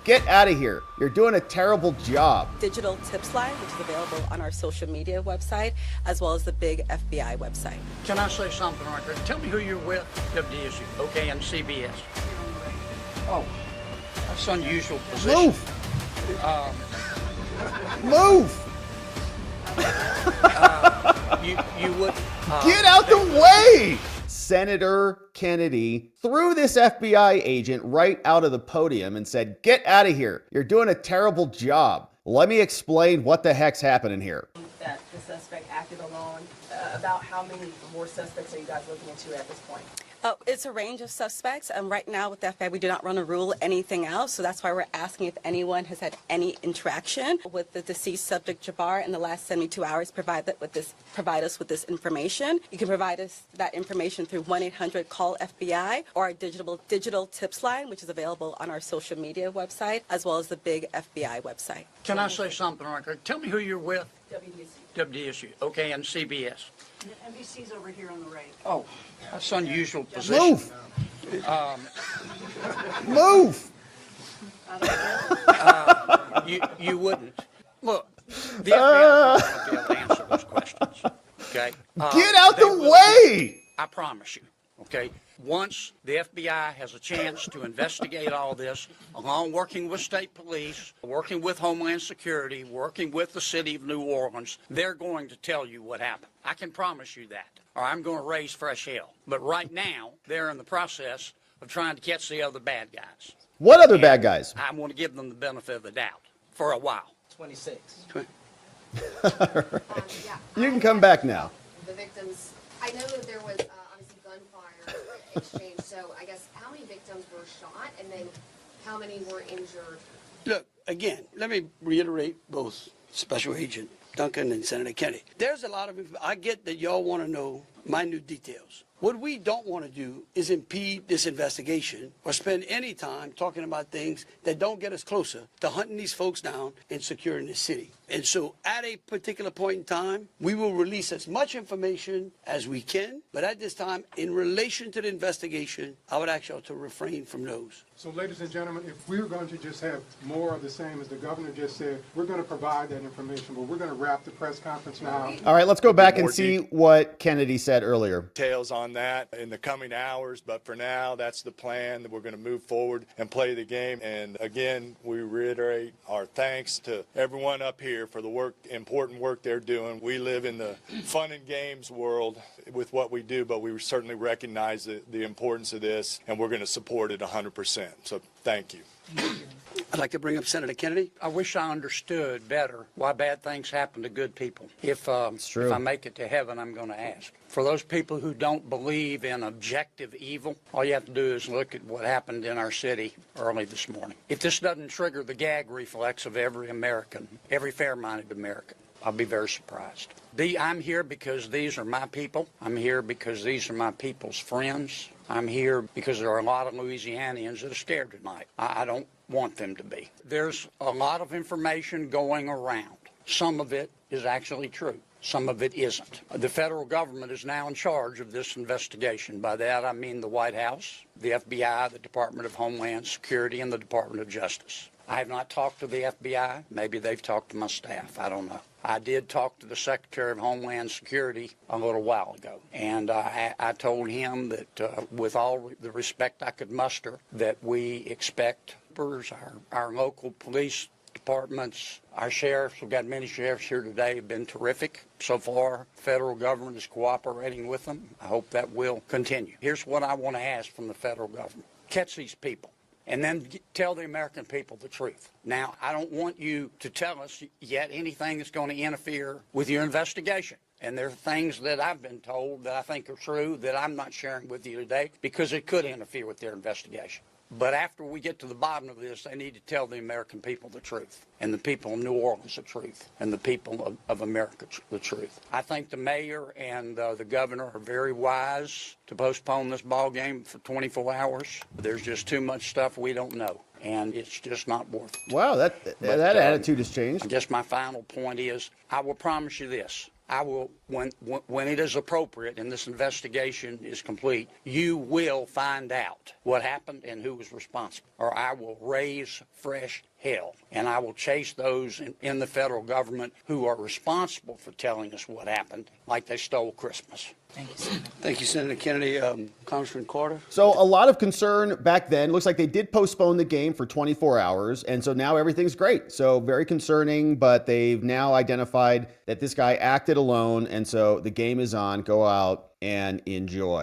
get out of here. You're doing a terrible job. Digital tips line, which is available on our social media website, as well as the big FBI website. Can I say something right there? Tell me who you're with. WDSU. Okay, and CBS. Oh, that's unusual position. Move! You would Get out the way! Senator Kennedy threw this FBI agent right out of the podium and said, get out of here. You're doing a terrible job. Let me explain what the heck's happening here. That the suspect acted alone. About how many more suspects are you guys looking into at this point? It's a range of suspects. Right now with the FBI, we do not run a rule anything out. So that's why we're asking if anyone has had any interaction with the deceased subject Jabbar in the last 72 hours. Provide us with this information. You can provide us that information through 1-800-CALL-FBI or our digital tips line, which is available on our social media website, as well as the big FBI website. Can I say something right there? Tell me who you're with. WDSU. WDSU. Okay, and CBS. NBC's over here on the right. Oh, that's unusual position. Move! You wouldn't. Look, the FBI is not going to be able to answer those questions. Okay? Get out the way! I promise you. Okay? Once the FBI has a chance to investigate all this, along working with state police, working with Homeland Security, working with the city of New Orleans, they're going to tell you what happened. I can promise you that. Or I'm going to raise fresh hell. But right now, they're in the process of trying to catch the other bad guys. What other bad guys? I want to give them the benefit of the doubt for a while. 26. You can come back now. The victims, I know that there was obviously gunfire exchange, so I guess how many victims were shot and then how many were injured? Look, again, let me reiterate both Special Agent Duncan and Senator Kennedy. There's a lot of, I get that y'all want to know minute details. What we don't want to do is impede this investigation or spend any time talking about things that don't get us closer to hunting these folks down and securing the city. And so at a particular point in time, we will release as much information as we can. But at this time, in relation to the investigation, I would ask y'all to refrain from those. So, ladies and gentlemen, if we're going to just have more of the same as the governor just said, we're going to provide that information, but we're going to wrap the press conference now. All right, let's go back and see what Kennedy said earlier. Details on that in the coming hours, but for now, that's the plan, that we're going to move forward and play the game. And again, we reiterate our thanks to everyone up here for the important work they're doing. We live in the fun and games world with what we do, but we certainly recognize the importance of this, and we're going to support it 100%. So thank you. I'd like to bring up Senator Kennedy. I wish I understood better why bad things happen to good people. If I make it to heaven, I'm going to ask. For those people who don't believe in objective evil, all you have to do is look at what happened in our city early this morning. If this doesn't trigger the gag reflex of every American, every fair-minded American, I'll be very surprised. I'm here because these are my people. I'm here because these are my people's friends. I'm here because there are a lot of Louisianians that are scared tonight. I don't want them to be. There's a lot of information going around. Some of it is actually true. Some of it isn't. The federal government is now in charge of this investigation. By that, I mean the White House, the FBI, the Department of Homeland Security, and the Department of Justice. I have not talked to the FBI. Maybe they've talked to my staff. I don't know. I did talk to the Secretary of Homeland Security a little while ago, and I told him that with all the respect I could muster, that we expect our local police departments, our sheriffs, we've got many sheriffs here today, have been terrific so far. The federal government is cooperating with them. I hope that will continue. Here's what I want to ask from the federal government. Catch these people. And then tell the American people the truth. Now, I don't want you to tell us yet anything that's going to interfere with your investigation. And there are things that I've been told that I think are true that I'm not sharing with you today because it could interfere with their investigation. But after we get to the bottom of this, they need to tell the American people the truth, and the people of New Orleans the truth, and the people of America the truth. I think the mayor and the governor are very wise to postpone this ball game for 24 hours. There's just too much stuff we don't know, and it's just not worth it. Wow, that attitude has changed. I guess my final point is I will promise you this. I will, when it is appropriate and this investigation is complete, you will find out what happened and who was responsible, or I will raise fresh hell. And I will chase those in the federal government who are responsible for telling us what happened, like they stole Christmas. Thank you, Senator Kennedy. Congressman Carter? So a lot of concern back then. Looks like they did postpone the game for 24 hours. And so now everything's great. So very concerning, but they've now identified that this guy acted alone. And so the game is on. Go out and enjoy.